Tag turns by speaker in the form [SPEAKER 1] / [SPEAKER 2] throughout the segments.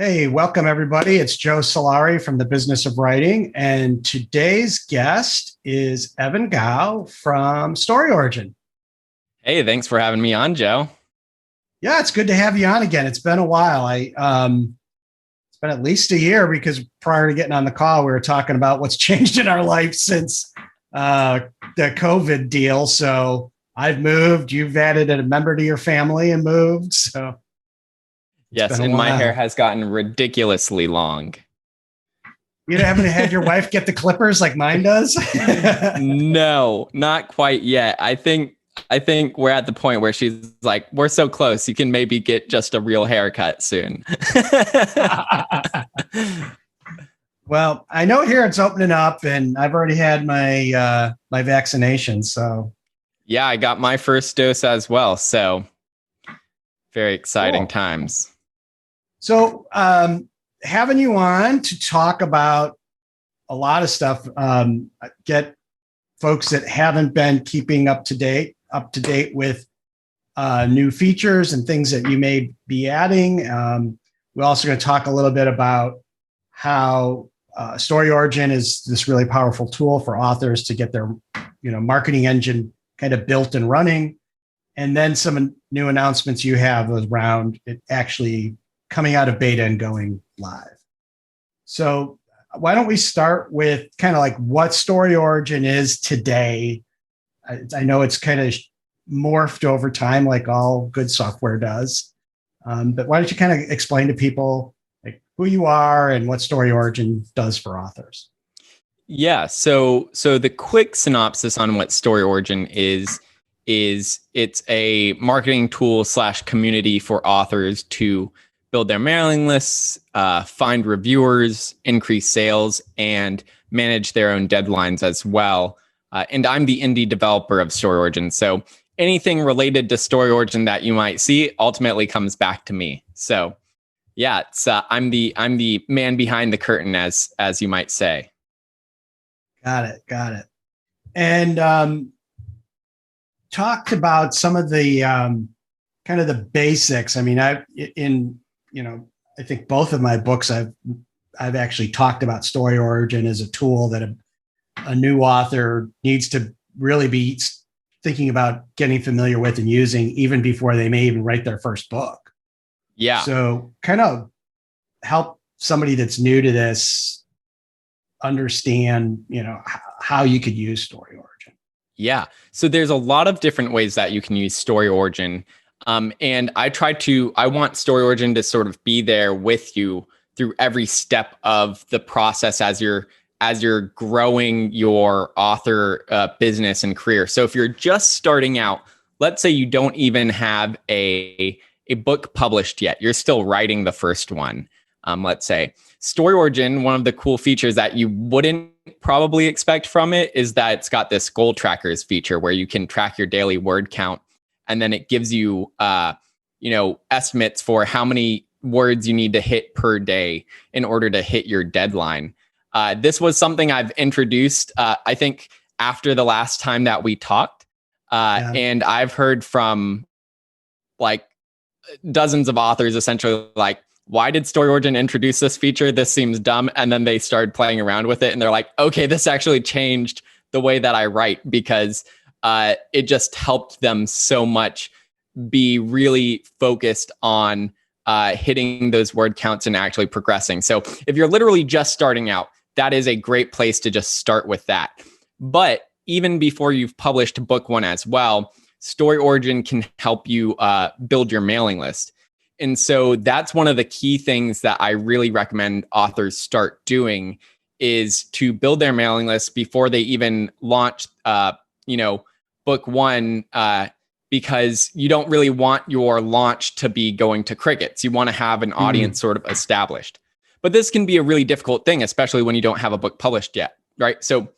[SPEAKER 1] Hey, welcome everybody. It's Joe Solari from the Business of Writing, and today's guest is Evan Gao from Story Origin.
[SPEAKER 2] Hey, thanks for having me on, Joe.
[SPEAKER 1] Yeah, it's good to have you on again. It's been a while. It's been at least a year because prior to getting on the call, we were talking about what's changed in our life since the COVID deal. So I've moved. You've added a member to your family and moved. So it's
[SPEAKER 2] Yes,
[SPEAKER 1] been a
[SPEAKER 2] and my hair
[SPEAKER 1] while.
[SPEAKER 2] has gotten ridiculously long.
[SPEAKER 1] You haven't had your wife get the clippers like mine does?
[SPEAKER 2] No, not quite yet. I think we're at the point where she's like, we're so close. You can maybe get just a real haircut soon.
[SPEAKER 1] Well, I know here it's opening up, and I've already had my vaccination. So
[SPEAKER 2] Yeah, I got my first dose as well. So very exciting
[SPEAKER 1] cool.
[SPEAKER 2] times.
[SPEAKER 1] So having you on to talk about a lot of stuff, get folks that haven't been keeping up to date with new features and things that you may be adding. We're also going to talk a little bit about how Story Origin is this really powerful tool for authors to get their marketing engine kind of built and running. And then some new announcements you have around it actually coming out of beta and going live. So why don't we start with kind of like what Story Origin is today? I know it's kind of morphed over time, like all good software does. But why don't you kind of explain to people like who you are and what Story Origin does for authors?
[SPEAKER 2] Yeah, so the quick synopsis on what Story Origin is it's a marketing tool slash community for authors to build their mailing lists, find reviewers, increase sales, and manage their own deadlines as well. And I'm the indie developer of Story Origin, so anything related to Story Origin that you might see ultimately comes back to me. So yeah, it's I'm the man behind the curtain, as you might say.
[SPEAKER 1] Got it. And talked about some of the kind of the basics. I mean, I think both of my books I've actually talked about Story Origin as a tool that a new author needs to really be thinking about getting familiar with and using even before they may even write their first book.
[SPEAKER 2] Yeah.
[SPEAKER 1] So kind of help somebody that's new to this understand, how you could use Story Origin.
[SPEAKER 2] Yeah. So there's a lot of different ways that you can use Story Origin. And I want Story Origin to sort of be there with you through every step of the process as you're growing your author business and career. So if you're just starting out, let's say you don't even have a book published yet, you're still writing the first one. Let's say Story Origin, one of the cool features that you wouldn't probably expect from it is that it's got this goal trackers feature where you can track your daily word count, and then it gives you estimates for how many words you need to hit per day in order to hit your deadline. This was something I've introduced, I think, after the last time that we talked.
[SPEAKER 1] Yeah.
[SPEAKER 2] And I've heard from like dozens of authors essentially like, why did Story Origin introduce this feature? This seems dumb. And then they started playing around with it and they're like, okay, this actually changed the way that I write because it just helped them so much be really focused on hitting those word counts and actually progressing. So if you're literally just starting out, that is a great place to just start with that. But even before you've published book one as well, Story Origin can help you build your mailing list. And so that's one of the key things that I really recommend authors start doing is to build their mailing list before they even launch, book one, because you don't really want your launch to be going to crickets. You want to have an audience sort of established. But this can be a really difficult thing, especially when you don't have a book published yet, right? So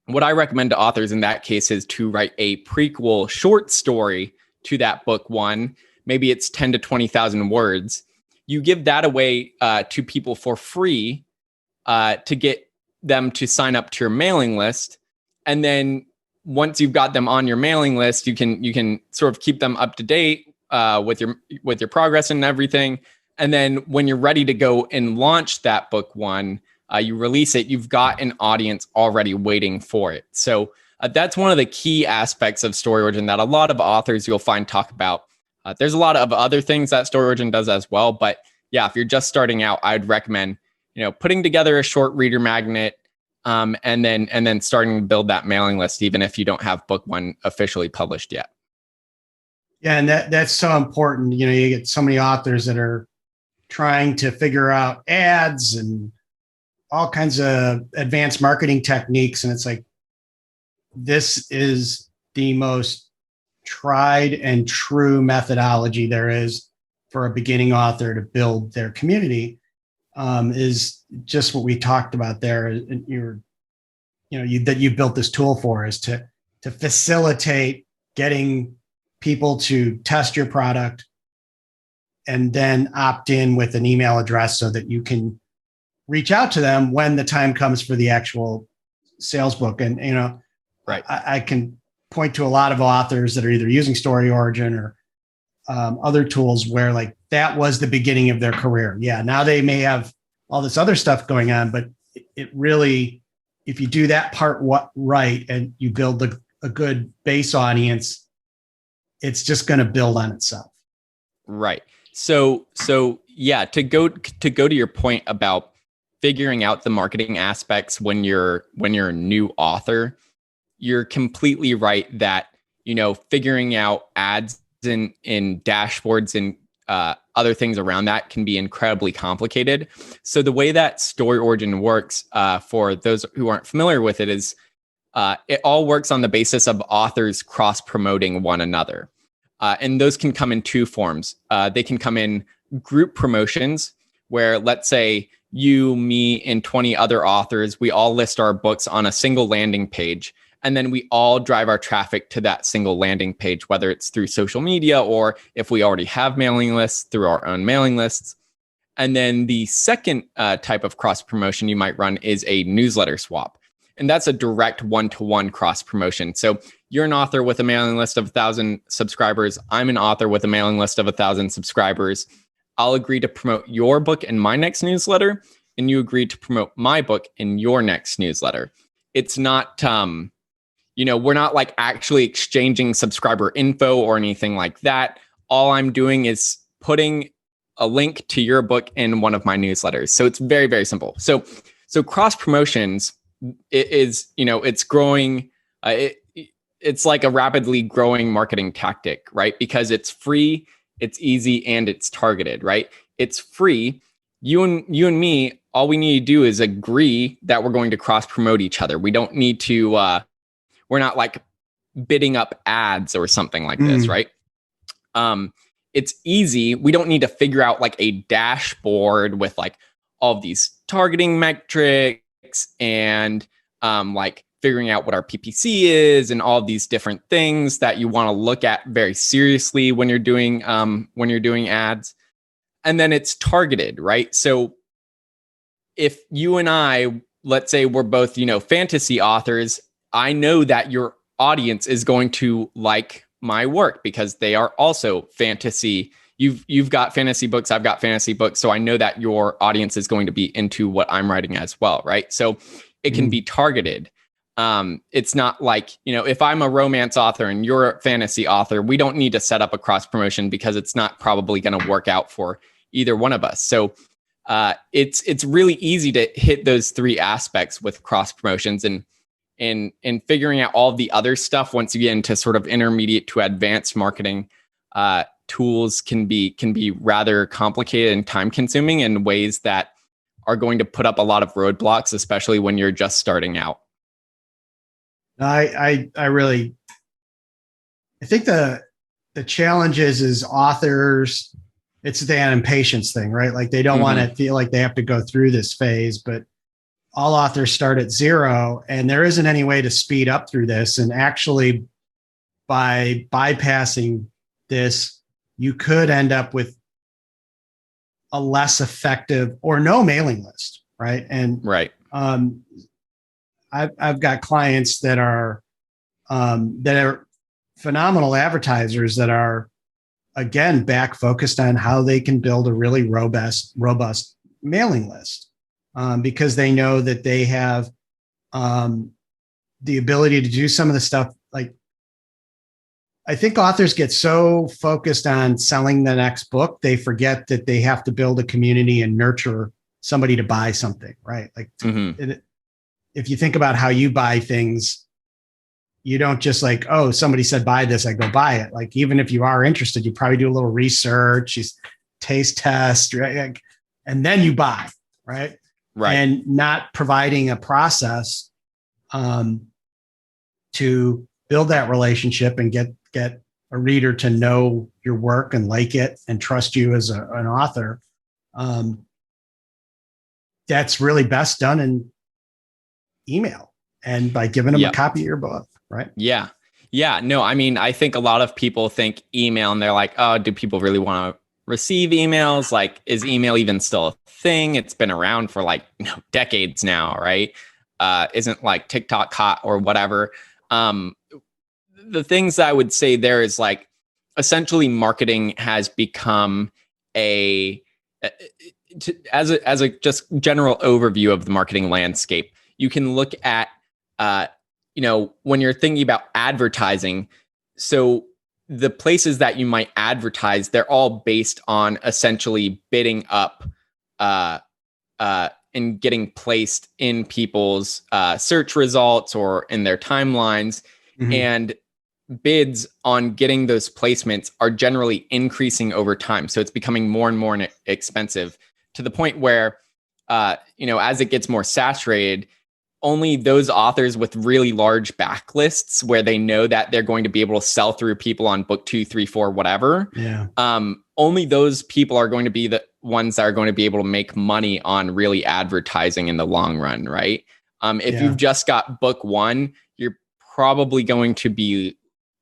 [SPEAKER 2] what I recommend to authors in that case is to write a prequel short story to that book one. Maybe it's 10 to 20,000 words. You give that away to people for free to get them to sign up to your mailing list. And then once you've got them on your mailing list, you can sort of keep them up to date with your progress and everything. And then when you're ready to go and launch that book one, you release it, you've got an audience already waiting for it. So that's one of the key aspects of StoryOrigin that a lot of authors you'll find talk about. There's a lot of other things that StoryOrigin does as well. But yeah, if you're just starting out, I'd recommend, putting together a short reader magnet, and then starting to build that mailing list, even if you don't have book one officially published yet.
[SPEAKER 1] Yeah, and that's so important. You get so many authors that are trying to figure out ads and all kinds of advanced marketing techniques. And it's like, this is the most tried and true methodology there is for a beginning author to build their community, is just what we talked about there. And that you built this tool for is to facilitate getting people to test your product and then opt in with an email address so that you can reach out to them when the time comes for the actual sales book. And,
[SPEAKER 2] right.
[SPEAKER 1] I can point to a lot of authors that are either using StoryOrigin or other tools where like that was the beginning of their career. Yeah. Now they may have all this other stuff going on, but it really, if you do that part right and you build a good base audience, it's just going to build on itself.
[SPEAKER 2] Right. So yeah, to go to your point about figuring out the marketing aspects when you're a new author, you're completely right that, figuring out ads in dashboards and other things around that can be incredibly complicated. So the way that StoryOrigin works, for those who aren't familiar with it, is it all works on the basis of authors cross-promoting one another. And those can come in two forms. They can come in group promotions, where let's say you, me, and 20 other authors, we all list our books on a single landing page. And then we all drive our traffic to that single landing page, whether it's through social media or if we already have mailing lists, through our own mailing lists. And then the second type of cross promotion you might run is a newsletter swap. And that's a direct one-to-one cross promotion. So you're an author with a mailing list of 1,000 subscribers. I'm an author with a mailing list of 1,000 subscribers. I'll agree to promote your book in my next newsletter, and you agree to promote my book in your next newsletter. It's not, we're not like actually exchanging subscriber info or anything like that. All I'm doing is putting a link to your book in one of my newsletters. So it's very, very simple. So cross promotions, it's growing. It's like a rapidly growing marketing tactic, right? Because it's free, it's easy, and it's targeted, right? It's free. You and me, all we need to do is agree that we're going to cross promote each other. We don't need to, we're not like bidding up ads or something like this, right? It's easy. We don't need to figure out like a dashboard with like all of these targeting metrics and like figuring out what our PPC is and all of these different things that you want to look at very seriously when you're doing ads. And then it's targeted, right? So if you and I, let's say we're both, fantasy authors, I know that your audience is going to like my work because they are also fantasy. You've got fantasy books, I've got fantasy books. So I know that your audience is going to be into what I'm writing as well, right? So it can be targeted. It's not like, if I'm a romance author and you're a fantasy author, we don't need to set up a cross promotion because it's not probably going to work out for either one of us. So it's really easy to hit those three aspects with cross promotions, and figuring out all the other stuff once you get into sort of intermediate to advanced marketing tools can be rather complicated and time consuming in ways that are going to put up a lot of roadblocks, especially when you're just starting out.
[SPEAKER 1] I think the challenge is authors, it's the impatience thing, right? Like they don't want to feel like they have to go through this phase, but all authors start at zero, and there isn't any way to speed up through this. And actually, by bypassing this, you could end up with a less effective or no mailing list, right? And
[SPEAKER 2] right.
[SPEAKER 1] I've got clients that are phenomenal advertisers that are again, back focused on how they can build a really robust mailing list, because they know that they have the ability to do some of the stuff. Like, I think authors get so focused on selling the next book, they forget that they have to build a community and nurture somebody to buy something, right? Like, if you think about how you buy things, you don't just like, oh, somebody said buy this, I go buy it. Like, even if you are interested, you probably do a little research, you taste test, right? And then you buy, right?
[SPEAKER 2] Right.
[SPEAKER 1] And not providing a process to build that relationship and get a reader to know your work and like it and trust you as an author. That's really best done in email and by giving them a copy of your book, right?
[SPEAKER 2] Yeah. Yeah. No, I mean, I think a lot of people think email and they're like, oh, do people really want to receive emails? Like, is email even still a thing? It's been around for like decades now, right? Isn't like TikTok hot or whatever. The things that I would say there is like, essentially marketing has become as a just general overview of the marketing landscape. You can look at, when you're thinking about advertising, so the places that you might advertise, they're all based on essentially bidding up and getting placed in people's search results or in their timelines. And bids on getting those placements are generally increasing over time. So it's becoming more and more expensive to the point where, as it gets more saturated, only those authors with really large backlists where they know that they're going to be able to sell through people on book 2, 3, 4, whatever.
[SPEAKER 1] Yeah.
[SPEAKER 2] Only those people are going to be the ones that are going to be able to make money on really advertising in the long run, right? If you've just got book 1, you're probably going to be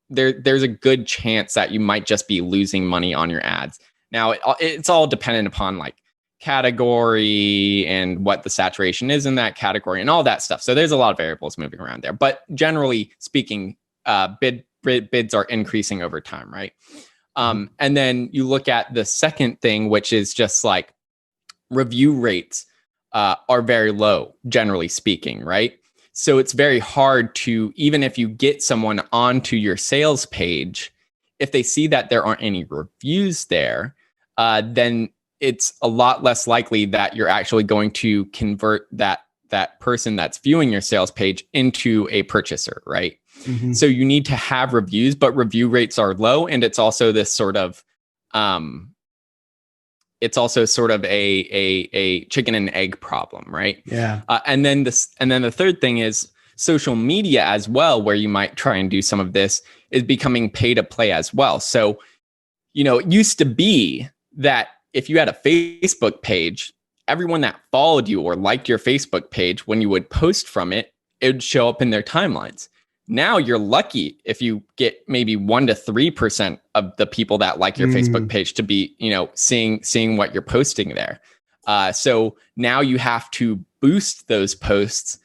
[SPEAKER 2] there's a good chance that you might just be losing money on your ads. Now, it's all dependent upon like category and what the saturation is in that category and all that stuff. So there's a lot of variables moving around there. But generally speaking, bids are increasing over time, right? And then you look at the second thing, which is just like review rates are very low, generally speaking, right? So it's very hard to, even if you get someone onto your sales page, if they see that there aren't any reviews there, then it's a lot less likely that you're actually going to convert that person that's viewing your sales page into a purchaser, right? So you need to have reviews, but review rates are low, and it's also this sort of a chicken and egg problem, right?
[SPEAKER 1] Yeah.
[SPEAKER 2] And then the third thing is social media as well, where you might try and do some of this, is becoming pay to play as well. So, it used to be that if you had a Facebook page, everyone that followed you or liked your Facebook page, when you would post from it, it would show up in their timelines. Now you're lucky if you get maybe 1 to 3% of the people that like your Facebook page to be, seeing what you're posting there. So now you have to boost those posts,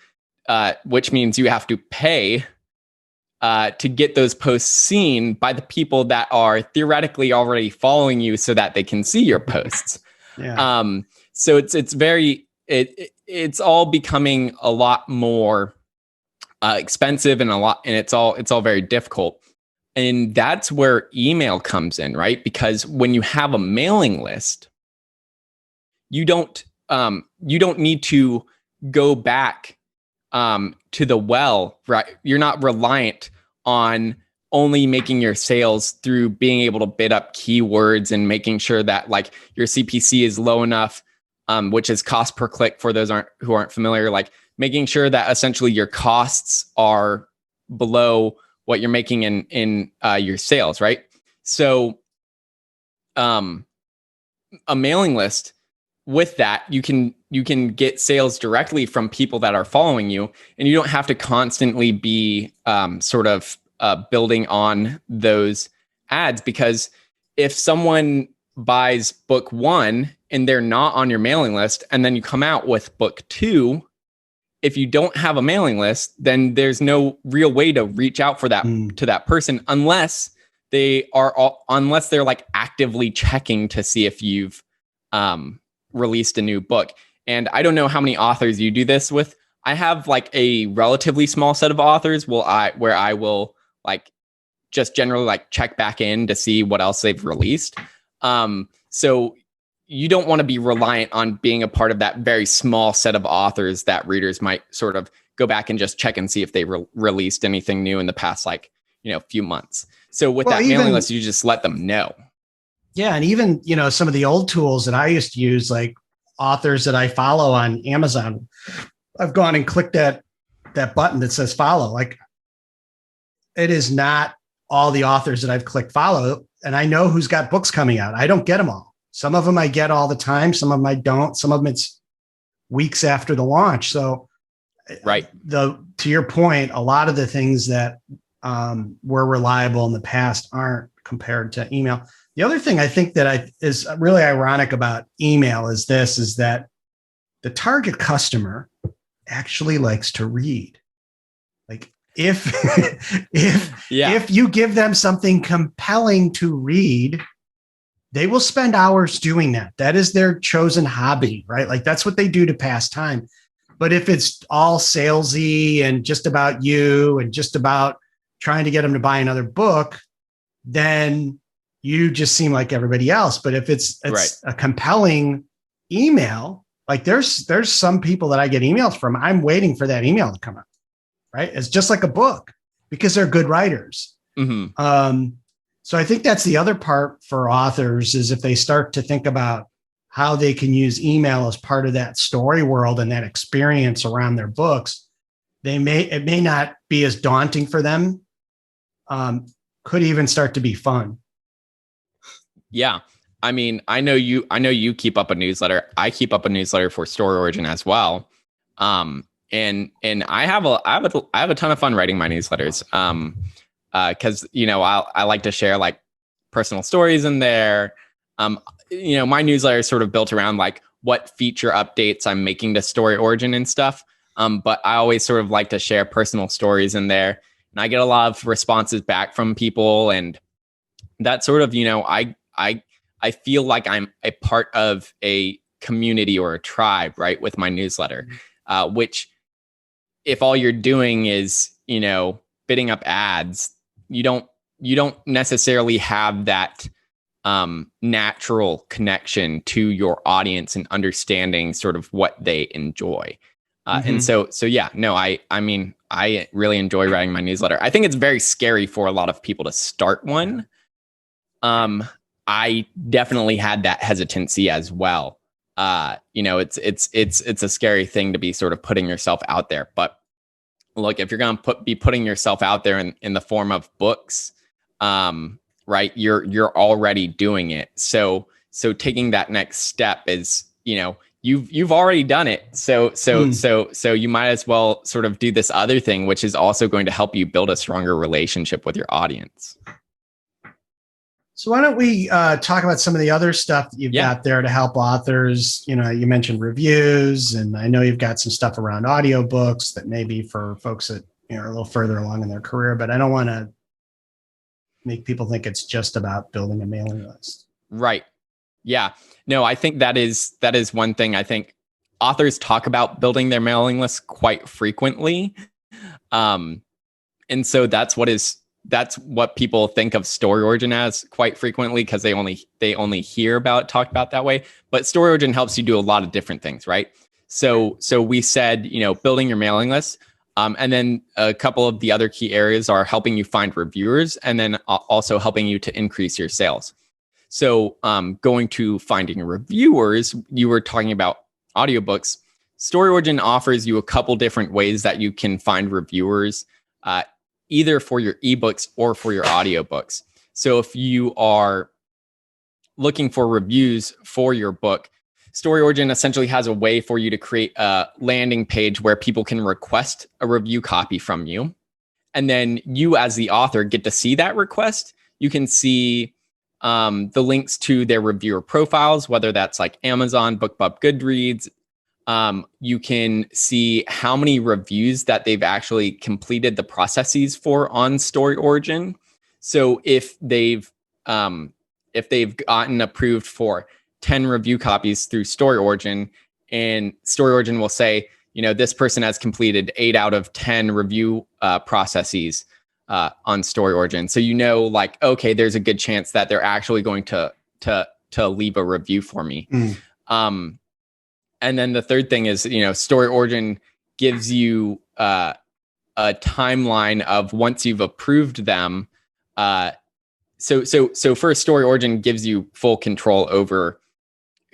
[SPEAKER 2] which means you have to pay to get those posts seen by the people that are theoretically already following you so that they can see your posts.
[SPEAKER 1] Yeah.
[SPEAKER 2] So it's all becoming a lot more expensive and it's all very difficult. And that's where email comes in, right? Because when you have a mailing list, you don't need to go back to the well, right? You're not reliant on only making your sales through being able to bid up keywords and making sure that like your CPC is low enough, which is cost per click for those who aren't familiar, like making sure that essentially your costs are below what you're making in your sales, right? So a mailing list, with that, you can get sales directly from people that are following you, and you don't have to constantly be building on those ads. Because if someone buys book 1 and they're not on your mailing list, and then you come out with book 2, if you don't have a mailing list, then there's no real way to reach out for that to that person, unless they are all, unless they're like actively checking to see if you've released a new book. And I don't know how many authors you do this with. I have like a relatively small set of authors where I will like just generally like check back in to see what else they've released. So you don't want to be reliant on being a part of that very small set of authors that readers might sort of go back and just check and see if they released anything new in the past, like, few months. So with that mailing list, you just let them know.
[SPEAKER 1] Yeah. And even, some of the old tools that I used to use, like authors that I follow on Amazon, I've gone and clicked that button that says follow. Like, it is not all the authors that I've clicked follow. And I know who's got books coming out. I don't get them all. Some of them I get all the time. Some of them I don't. Some of them it's weeks after the launch. So
[SPEAKER 2] right.
[SPEAKER 1] To your point, a lot of the things that were reliable in the past aren't compared to email. The other thing I think that is really ironic about email is that the target customer actually likes to read. Like if you give them something compelling to read, they will spend hours doing that. That is their chosen hobby, right? Like that's what they do to pass time. But if it's all salesy and just about you and just about trying to get them to buy another book, then you just seem like everybody else. But if it's right. a compelling email, like there's some people that I get emails from, I'm waiting for that email to come out, right? It's just like a book because they're good writers.
[SPEAKER 2] Mm-hmm.
[SPEAKER 1] So I think that's the other part for authors is if they start to think about how they can use email as part of that story world and that experience around their books, it may not be as daunting for them. Could even start to be fun.
[SPEAKER 2] Yeah. I mean, I know you keep up a newsletter. I keep up a newsletter for Story Origin as well. And I have a ton of fun writing my newsletters. Cause I like to share like personal stories in there. My newsletter is sort of built around like what feature updates I'm making to Story Origin and stuff. But I always sort of like to share personal stories in there, and I get a lot of responses back from people, and that sort of, I feel like I'm a part of a community or a tribe, right, with my newsletter, which if all you're doing is, bidding up ads, you don't necessarily have that natural connection to your audience and understanding sort of what they enjoy. And so yeah, no, I mean, I really enjoy writing my newsletter. I think it's very scary for a lot of people to start one. I definitely had that hesitancy as well. It's a scary thing to be sort of putting yourself out there. But look, if you're going to be putting yourself out there in the form of books, right, you're already doing it. So taking that next step is, you've already done it. So you might as well sort of do this other thing, which is also going to help you build a stronger relationship with your audience.
[SPEAKER 1] So why don't we talk about some of the other stuff that you've got there to help authors? You mentioned reviews, and I know you've got some stuff around audiobooks that may be for folks that are a little further along in their career, but I don't want to make people think it's just about building a mailing list.
[SPEAKER 2] Right. Yeah. No, I think that is one thing. I think authors talk about building their mailing list quite frequently. And so that's what people think of Story Origin as quite frequently, because they only hear about it talked about that way. But Story Origin helps you do a lot of different things, right? So we said, building your mailing list. And then a couple of the other key areas are helping you find reviewers, and then also helping you to increase your sales. So going to finding reviewers, you were talking about audiobooks. Story Origin offers you a couple different ways that you can find reviewers, either for your ebooks or for your audiobooks. So if you are looking for reviews for your book, Story Origin essentially has a way for you to create a landing page where people can request a review copy from you. And then you as the author get to see that request. You can see the links to their reviewer profiles, whether that's like Amazon, BookBub, Goodreads. You can see how many reviews that they've actually completed the processes for on Story Origin. So if they've gotten approved for 10 review copies through Story Origin, and Story Origin will say, this person has completed 8 out of 10 review processes on Story Origin. So like, okay, there's a good chance that they're actually going to leave a review for me. And then the third thing is, Story Origin gives you a timeline of once you've approved them. So first, Story Origin gives you full control over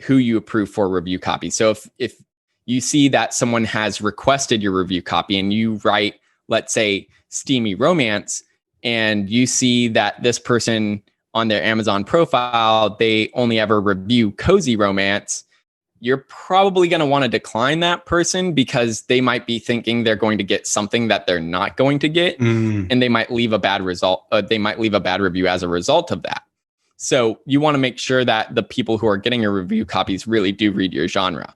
[SPEAKER 2] who you approve for review copy. So if you see that someone has requested your review copy and you write, let's say, steamy romance, and you see that this person on their Amazon profile, they only ever review cozy romance, you're probably going to want to decline that person because they might be thinking they're going to get something that they're not going to get. And they might leave a bad result. They might leave a bad review as a result of that. So you want to make sure that the people who are getting your review copies really do read your genre.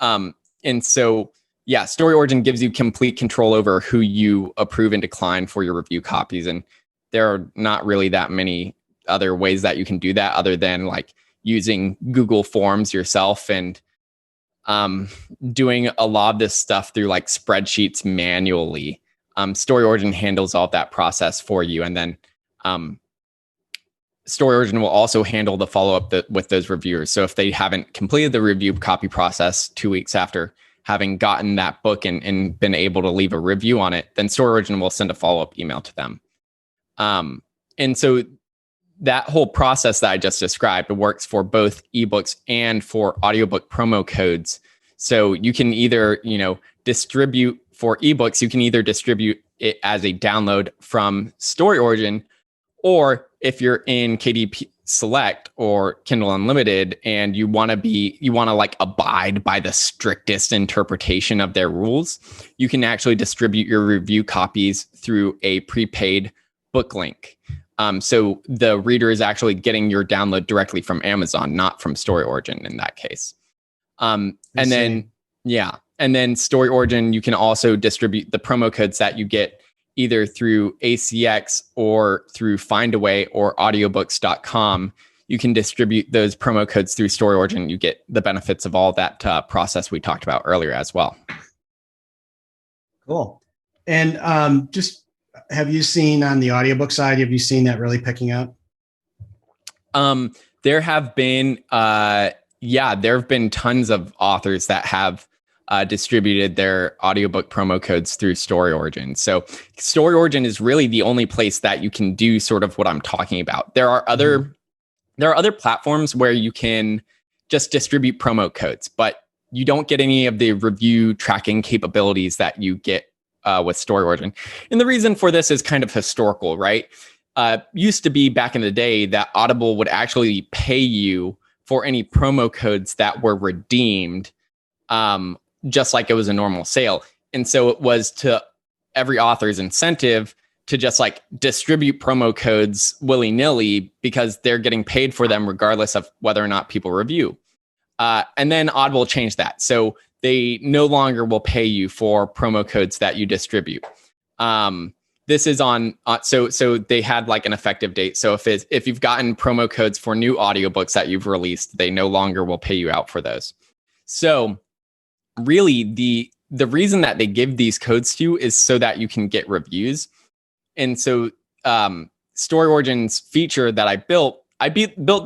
[SPEAKER 2] And so, yeah, Story Origin gives you complete control over who you approve and decline for your review copies. And there are not really that many other ways that you can do that other than like using Google Forms yourself and doing a lot of this stuff through like spreadsheets manually. Story Origin handles all that process for you. And then Story Origin will also handle the follow-up with those reviewers. So if they haven't completed the review copy process 2 weeks after having gotten that book and been able to leave a review on it, then Story Origin will send a follow-up email to them. And so that whole process that I just described works for both ebooks and for audiobook promo codes. So you can either, distribute for ebooks, you can either distribute it as a download from Story Origin, or if you're in KDP Select or Kindle Unlimited and you want to like abide by the strictest interpretation of their rules, you can actually distribute your review copies through a prepaid book link. So the reader is actually getting your download directly from Amazon, not from Story Origin in that case. And then Story Origin, you can also distribute the promo codes that you get either through ACX or through Findaway or audiobooks.com. You can distribute those promo codes through Story Origin. You get the benefits of all that process we talked about earlier as well.
[SPEAKER 1] Cool. And just have you seen on the audiobook side, have you seen that really picking up?
[SPEAKER 2] There have been, tons of authors that have distributed their audiobook promo codes through Story Origin. So Story Origin is really the only place that you can do sort of what I'm talking about. There are other platforms where you can just distribute promo codes, but you don't get any of the review tracking capabilities that you get with Story Origin. And the reason for this is kind of historical, right? Used to be back in the day that Audible would actually pay you for any promo codes that were redeemed, just like it was a normal sale. And so it was to every author's incentive to just like distribute promo codes willy-nilly because they're getting paid for them regardless of whether or not people review. And then Audible changed that. So they no longer will pay you for promo codes that you distribute. This is on, so they had like an effective date. So if you've gotten promo codes for new audiobooks that you've released, they no longer will pay you out for those. So really the reason that they give these codes to you is so that you can get reviews. And so Story Origin's feature that I built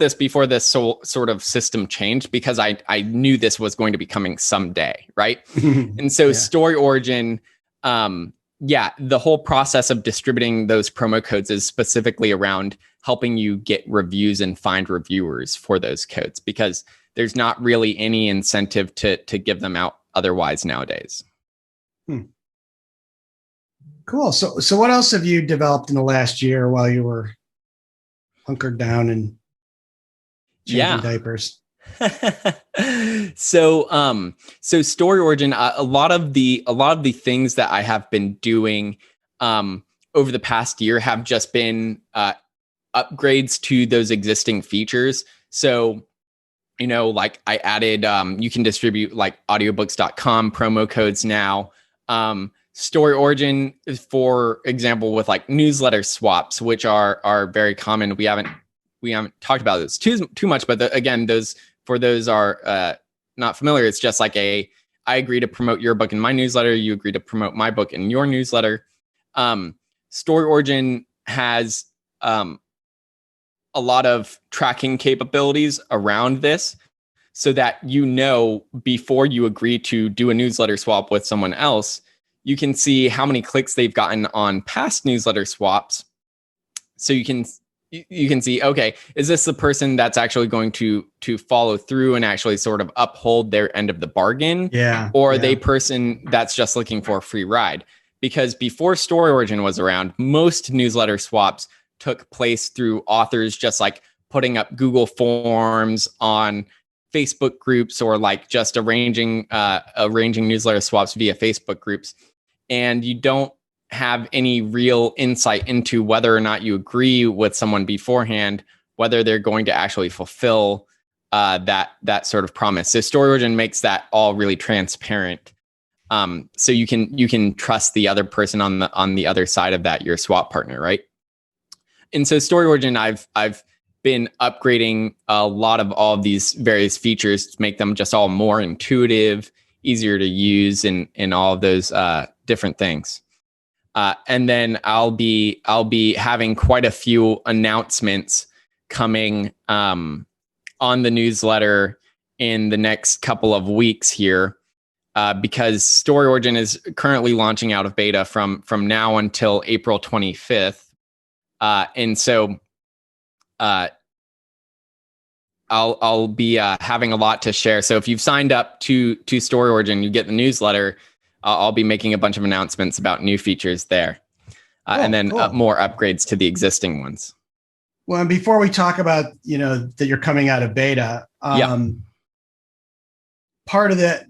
[SPEAKER 2] this before this sort of system changed because I knew this was going to be coming someday, right? And so Story Origin, the whole process of distributing those promo codes is specifically around helping you get reviews and find reviewers for those codes because there's not really any incentive to give them out otherwise nowadays.
[SPEAKER 1] Cool. So what else have you developed in the last year while you were hunkered down and changing diapers?
[SPEAKER 2] So Story Origin, a lot of the things that I have been doing over the past year have just been upgrades to those existing features. So, like I added, you can distribute like audiobooks.com promo codes now. Story origin is, for example, with like newsletter swaps, which are very common. We haven't talked about this too much, but again, those are not familiar. It's just like I agree to promote your book in my newsletter. You agree to promote my book in your newsletter. Story origin has a lot of tracking capabilities around this, so that before you agree to do a newsletter swap with someone else, you can see how many clicks they've gotten on past newsletter swaps. So you can see, okay, is this the person that's actually going to follow through and actually sort of uphold their end of the bargain?
[SPEAKER 1] Yeah.
[SPEAKER 2] Or are they person that's just looking for a free ride? Because before Story Origin was around, most newsletter swaps took place through authors just like putting up Google Forms on Facebook groups, or like just arranging newsletter swaps via Facebook groups. And you don't have any real insight into whether or not you agree with someone beforehand, whether they're going to actually fulfill that sort of promise. So Story Origin makes that all really transparent. So you can trust the other person on the other side of that, your swap partner, right? And so Story Origin, I've been upgrading a lot of all of these various features to make them just all more intuitive, easier to use, and all of those different things. And then I'll be having quite a few announcements coming on the newsletter in the next couple of weeks here, because Story Origin is currently launching out of beta from now until April 25th. And so I'll be having a lot to share. So if you've signed up to Story Origin, you get the newsletter. I'll be making a bunch of announcements about new features there, and then more upgrades to the existing ones.
[SPEAKER 1] Well, and before we talk about, that you're coming out of beta, part of that,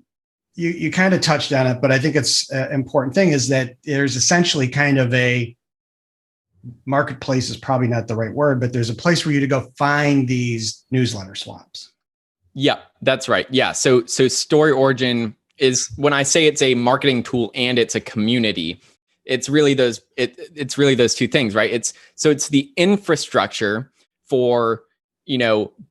[SPEAKER 1] you kind of touched on it, but I think it's an important thing is that there's essentially kind of a marketplace is probably not the right word, but there's a place for you to go find these newsletter swaps.
[SPEAKER 2] Yeah, that's right. Yeah. So Story Origin is, when I say it's a marketing tool and it's a community, it's really those two things, right? It's the infrastructure for,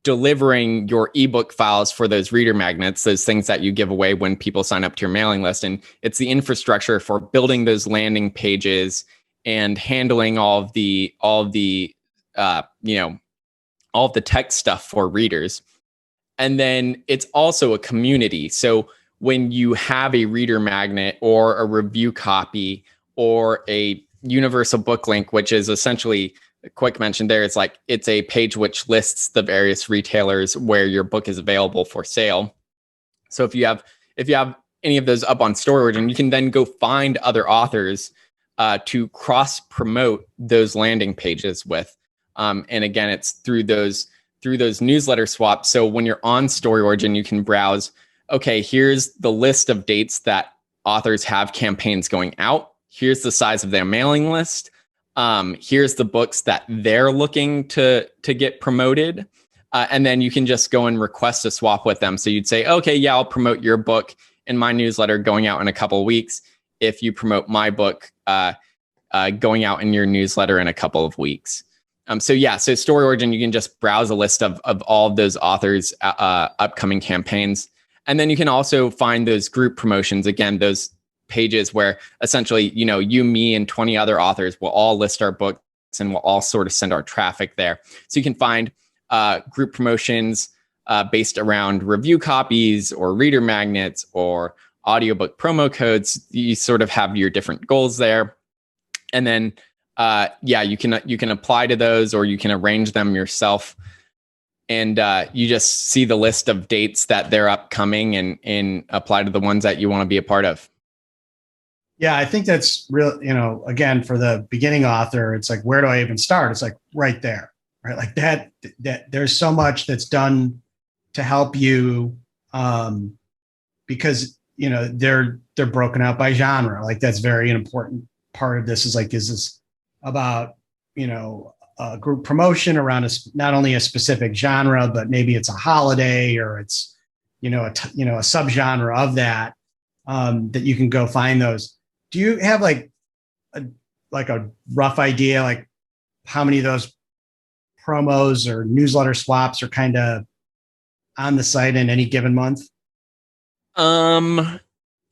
[SPEAKER 2] delivering your ebook files for those reader magnets, those things that you give away when people sign up to your mailing list. And it's the infrastructure for building those landing pages and handling all of the tech stuff for readers. And then it's also a community. So when you have a reader magnet or a review copy or a universal book link, which is essentially a quick mention there, it's a page which lists the various retailers where your book is available for sale. So if you have any of those up on Story Origin, you can then go find other authors to cross promote those landing pages with. And again, it's through those newsletter swaps. So when you're on Story Origin, you can browse, okay, here's the list of dates that authors have campaigns going out. Here's the size of their mailing list. Here's the books that they're looking to get promoted. And then you can just go and request a swap with them. So you'd say, okay, yeah, I'll promote your book in my newsletter going out in a couple of weeks, if you promote my book going out in your newsletter in a couple of weeks. So Story Origin, you can just browse a list of all of those authors' upcoming campaigns. And then you can also find those group promotions, again, those pages where essentially, you, me, and 20 other authors will all list our books and we'll all sort of send our traffic there. So you can find group promotions based around review copies or reader magnets or audiobook promo codes. You sort of have your different goals there. And then, you can apply to those, or you can arrange them yourself. And you just see the list of dates that they're upcoming and apply to the ones that you want to be a part of.
[SPEAKER 1] Yeah, I think that's real, again, for the beginning author, it's like, where do I even start? It's like right there, right? Like that there's so much that's done to help you, because, they're broken out by genre. Like that's very important part of this is this about, a group promotion around not only a specific genre, but maybe it's a holiday or it's, a subgenre of that, that you can go find those. do you have a rough idea, like how many of those promos or newsletter swaps are kind of on the site in any given month?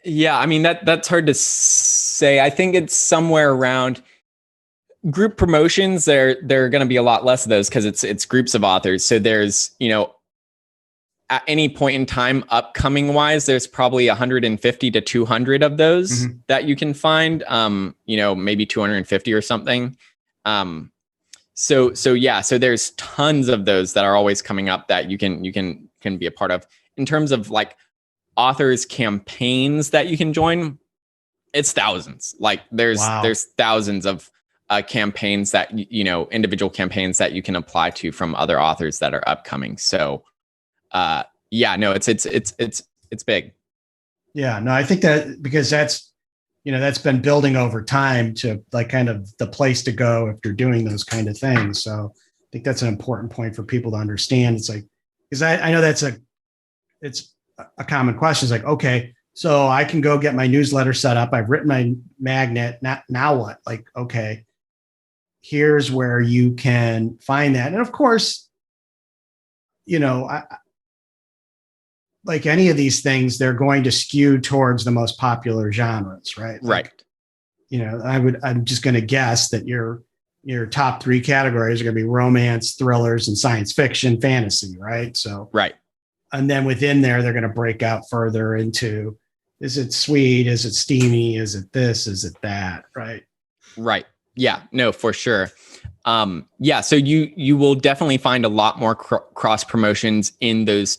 [SPEAKER 2] Yeah, I mean that's hard to say. I think it's somewhere around group promotions. There are going to be a lot less of those because it's groups of authors. So there's, at any point in time, upcoming wise, there's probably 150 to 200 of those that you can find. Maybe 250 or something. So there's tons of those that are always coming up that you can be a part of. In terms of like authors campaigns that you can join, it's thousands. Like there's thousands of campaigns that individual campaigns that you can apply to from other authors that are upcoming. So it's big.
[SPEAKER 1] Yeah, no, I think that because that's been building over time to like kind of the place to go if you're doing those kind of things. So I think that's an important point for people to understand. It's like, because I know it's a common question. It's like, okay, so I can go get my newsletter set up. I've written my magnet. Now what? Like, okay, here's where you can find that. And of course, like any of these things, they're going to skew towards the most popular genres, right?
[SPEAKER 2] Right.
[SPEAKER 1] I'm just going to guess that your top three categories are going to be romance, thrillers, and science fiction, fantasy, right? So,
[SPEAKER 2] right.
[SPEAKER 1] And then within there, they're going to break out further into, is it sweet? Is it steamy? Is it this? Is it that? Right.
[SPEAKER 2] Right. Yeah, no, for sure. So you will definitely find a lot more cross promotions in those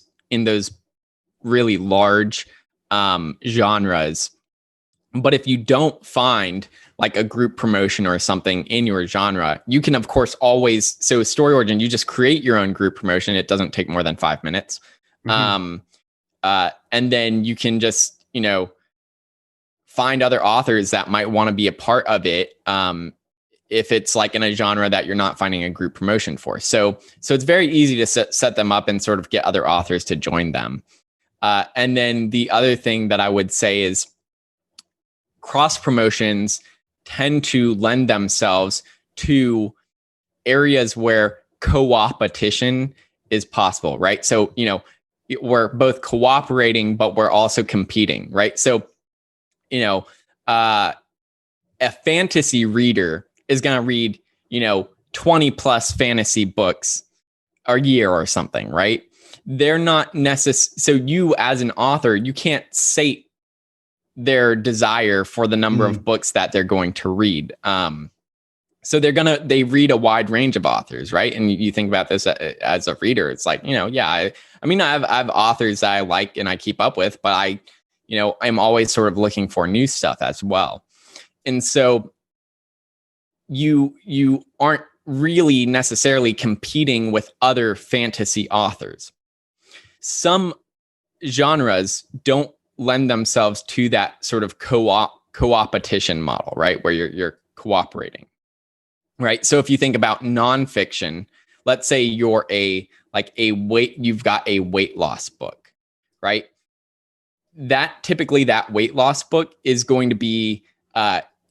[SPEAKER 2] really large genres. But if you don't find like a group promotion or something in your genre, you can of course always, so Story Origin, you just create your own group promotion. It doesn't take more than 5 minutes. And then you can just, find other authors that might want to be a part of it. If it's like in a genre that you're not finding a group promotion for. So it's very easy to set them up and sort of get other authors to join them. And then the other thing that I would say is cross promotions tend to lend themselves to areas where co-opetition is possible, right? So, we're both cooperating, but we're also competing, right? So, a fantasy reader is going to read, 20 plus fantasy books a year or something, right? They're not necessary. So you as an author, you can't sate their desire for the number of books that they're going to read. So they read a wide range of authors, right? And you think about this as a reader, it's like, I have authors that I like and I keep up with, but I'm always sort of looking for new stuff as well. And so you aren't really necessarily competing with other fantasy authors. Some genres don't lend themselves to that sort of co-opetition model, right? Where you're cooperating, right? So if you think about nonfiction, let's say you're you've got a weight loss book, right? That weight loss book is going to be,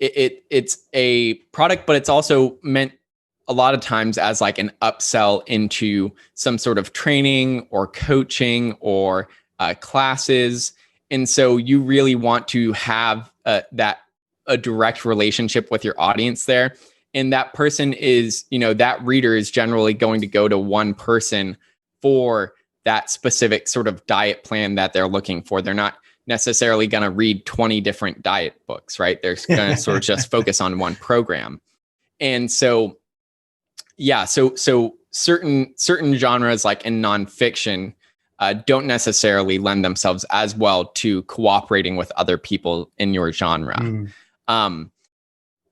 [SPEAKER 2] it's a product, but it's also meant a lot of times as like an upsell into some sort of training or coaching or classes. And so you really want to have a direct relationship with your audience there. And that person is, that reader is generally going to go to one person for that specific sort of diet plan that they're looking for. They're not necessarily going to read 20 different diet books, right? They're going to sort of just focus on one program. And so, so certain genres like in nonfiction don't necessarily lend themselves as well to cooperating with other people in your genre.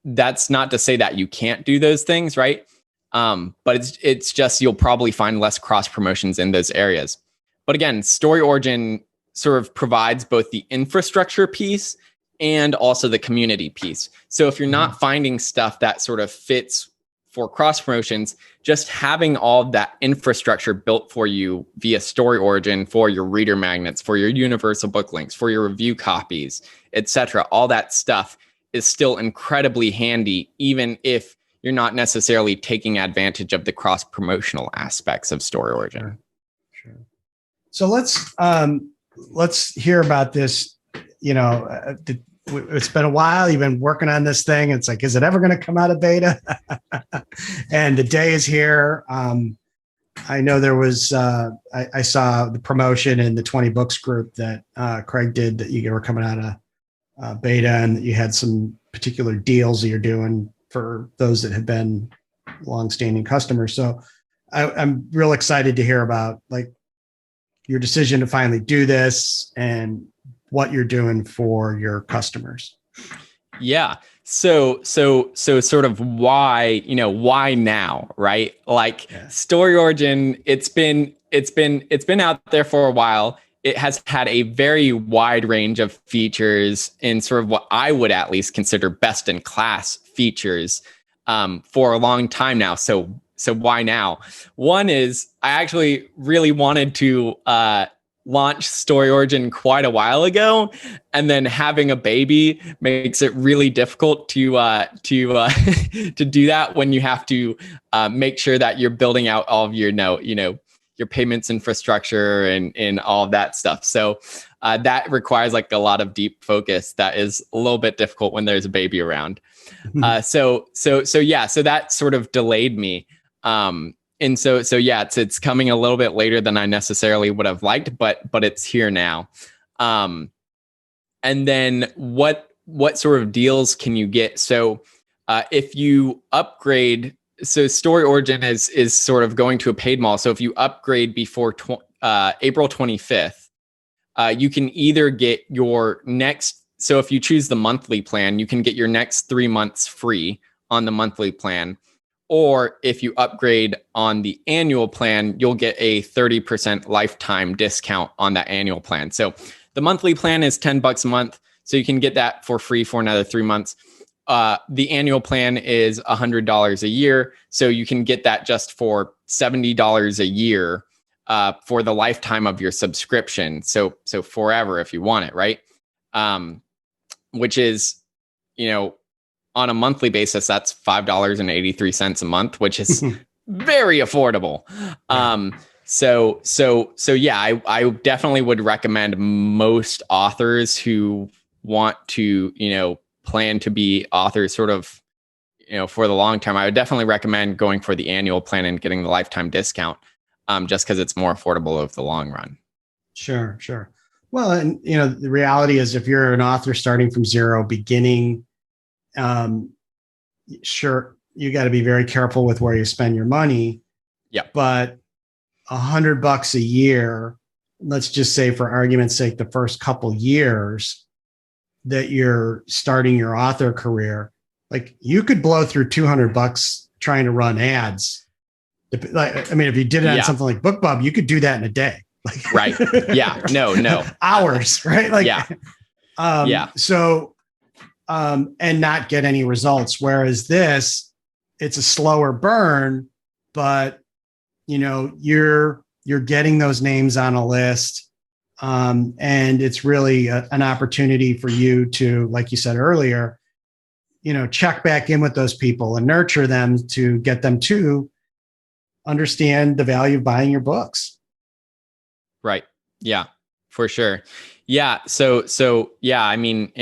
[SPEAKER 2] That's not to say that you can't do those things, right? But it's just you'll probably find less cross promotions in those areas. But again, Story Origin sort of provides both the infrastructure piece and also the community piece. So if you're not finding stuff that sort of fits for cross promotions, just having all of that infrastructure built for you via Story Origin, for your reader magnets, for your universal book links, for your review copies, etc., all that stuff is still incredibly handy, even if you're not necessarily taking advantage of the cross promotional aspects of Story Origin.
[SPEAKER 1] Sure. So let's hear about this. It's been a while. You've been working on this thing. It's like, is it ever going to come out of beta? And the day is here. I know there was, I saw the promotion in the 20 books group that Craig did, that you were coming out of beta, and that you had some particular deals that you're doing for those that have been longstanding customers. So I'm real excited to hear about like your decision to finally do this and what you're doing for your customers.
[SPEAKER 2] Yeah. So sort of why now, right? Like Story Origin, it's been out there for a while. It has had a very wide range of features in sort of what I would at least consider best in class features for a long time now. So why now? One is I actually really wanted to launch Story Origin quite a while ago, and then having a baby makes it really difficult to to do that when you have to make sure that you're building out all of your your payments infrastructure and all of that stuff. So that requires like a lot of deep focus that is a little bit difficult when there's a baby around. So that sort of delayed me. And so it's coming a little bit later than I necessarily would have liked, but it's here now. And then what sort of deals can you get? So if you upgrade, so Story Origin is sort of going to a paid model. So if you upgrade before April 25th, you can either get your next. So if you choose the monthly plan, you can get your next 3 months free on the monthly plan. Or if you upgrade on the annual plan, you'll get a 30% lifetime discount on that annual plan. So the monthly plan is $10 a month. So you can get that for free for another 3 months. The annual plan is $100 a year. So you can get that just for $70 a year for the lifetime of your subscription. So forever if you want it, right? Which is, on a monthly basis, that's $5.83 a month, which is very affordable. So yeah, I definitely would recommend most authors who want to, plan to be authors sort of, for the long term. I would definitely recommend going for the annual plan and getting the lifetime discount, just because it's more affordable over the long run.
[SPEAKER 1] Sure. Well, and the reality is, if you're an author starting from zero, beginning, sure, you got to be very careful with where you spend your money.
[SPEAKER 2] Yeah.
[SPEAKER 1] But $100 a year, let's just say for argument's sake, the first couple years that you're starting your author career, like you could blow through $200 trying to run ads. Like, I mean, if you did it on something like BookBub, you could do that in a day. Like,
[SPEAKER 2] right. Yeah. No.
[SPEAKER 1] Hours. Right. Like,
[SPEAKER 2] yeah.
[SPEAKER 1] So, and not get any results. Whereas this, it's a slower burn, but you're getting those names on a list. And it's really an opportunity for you to, like you said earlier, check back in with those people and nurture them to get them to understand the value of buying your books.
[SPEAKER 2] Right. Yeah, for sure. Yeah. So yeah, I mean,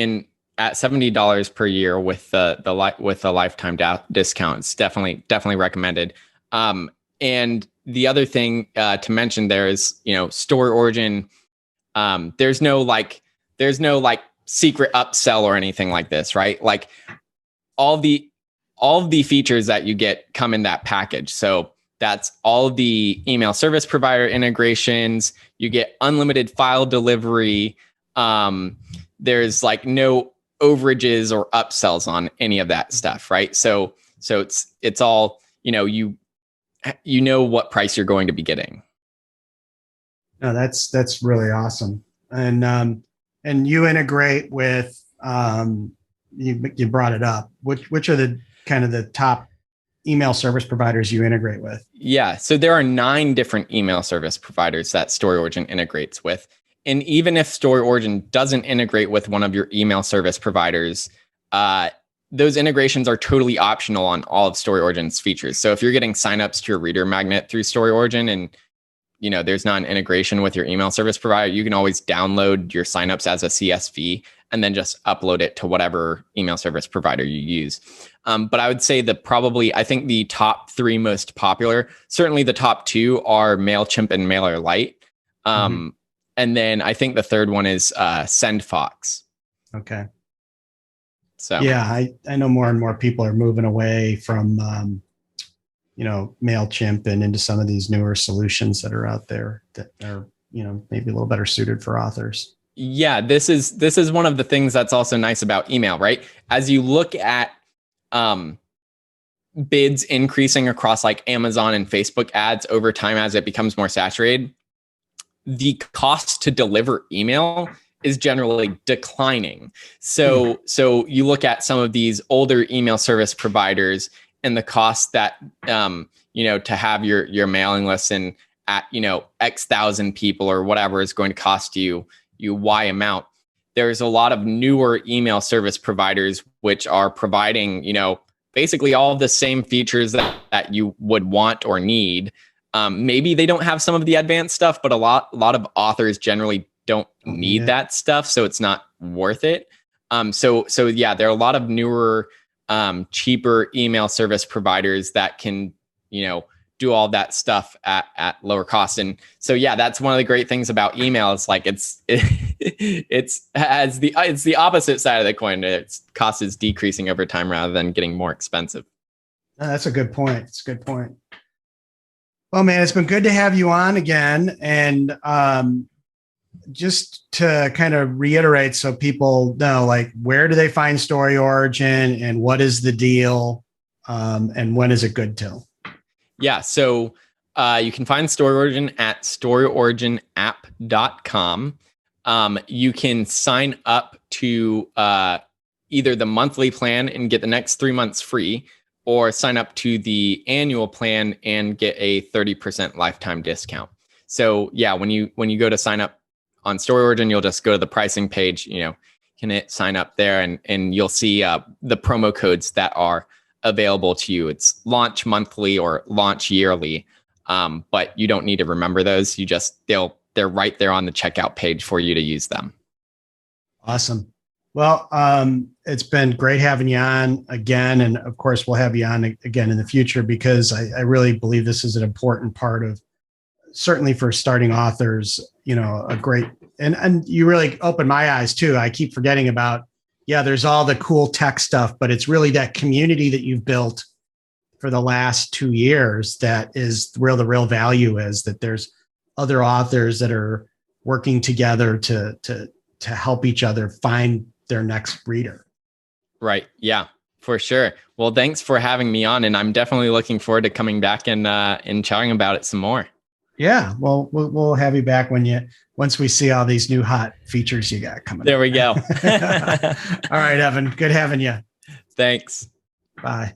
[SPEAKER 2] at $70 per year with the lifetime discount, it's definitely recommended. And the other thing to mention there is, Story Origin. There's no secret upsell or anything like this, right? Like all of the features that you get come in that package. So that's all of the email service provider integrations. You get unlimited file delivery. There's like no overages or upsells on any of that stuff, right? So it's all, you what price you're going to be getting.
[SPEAKER 1] No, that's really awesome. And you integrate with you brought it up. Which are the kind of the top email service providers you integrate with?
[SPEAKER 2] Yeah, so there are 9 different email service providers that Story Origin integrates with. And even if Story Origin doesn't integrate with one of your email service providers, those integrations are totally optional on all of StoryOrigin's features. So if you're getting signups to your reader magnet through StoryOrigin and there's not an integration with your email service provider, you can always download your signups as a CSV and then just upload it to whatever email service provider you use. But I would say I think the top 3 most popular, certainly the top 2 are MailChimp and MailerLite. And then I think the third one is SendFox.
[SPEAKER 1] Okay.
[SPEAKER 2] So
[SPEAKER 1] yeah, I know more and more people are moving away from MailChimp and into some of these newer solutions that are out there that are, maybe a little better suited for authors.
[SPEAKER 2] Yeah, this is one of the things that's also nice about email, right? As you look at bids increasing across like Amazon and Facebook ads over time as it becomes more saturated, the cost to deliver email is generally declining. So you look at some of these older email service providers and the cost that to have your mailing list and at X thousand people or whatever is going to cost you Y amount. There's a lot of newer email service providers which are providing basically all of the same features that you would want or need. Maybe they don't have some of the advanced stuff, but a lot of authors generally don't need that stuff, so it's not worth it. So yeah, there are a lot of newer, cheaper email service providers that can, do all that stuff at lower cost. And so yeah, that's one of the great things about email. It's like it's the opposite side of the coin. Its cost is decreasing over time rather than getting more expensive.
[SPEAKER 1] That's a good point. It's a good point. Well, man, it's been good to have you on again. And just to kind of reiterate so people know, like, where do they find StoryOrigin and what is the deal, and when is it good till?
[SPEAKER 2] Yeah, so you can find StoryOrigin at storyoriginapp.com. You can sign up to either the monthly plan and get the next 3 months free, or sign up to the annual plan and get a 30% lifetime discount. So yeah, when you go to sign up on StoryOrigin, you'll just go to the pricing page, can hit sign up there and you'll see the promo codes that are available to you. It's launch monthly or launch yearly, but you don't need to remember those. They're right there on the checkout page for you to use them. Awesome.
[SPEAKER 1] Well, it's been great having you on again. And of course, we'll have you on again in the future, because I really believe this is an important part of, certainly for starting authors, a great, and you really opened my eyes too. I keep forgetting about, there's all the cool tech stuff, but it's really that community that you've built for the last 2 years that is where the real value is, that there's other authors that are working together to help each other find their next reader.
[SPEAKER 2] Right. Yeah, for sure. Well, thanks for having me on, and I'm definitely looking forward to coming back and chatting about it some more.
[SPEAKER 1] Yeah, well, we'll have you back once we see all these new hot features you got coming.
[SPEAKER 2] There we go.
[SPEAKER 1] All right, Evan. Good having you.
[SPEAKER 2] Thanks.
[SPEAKER 1] Bye.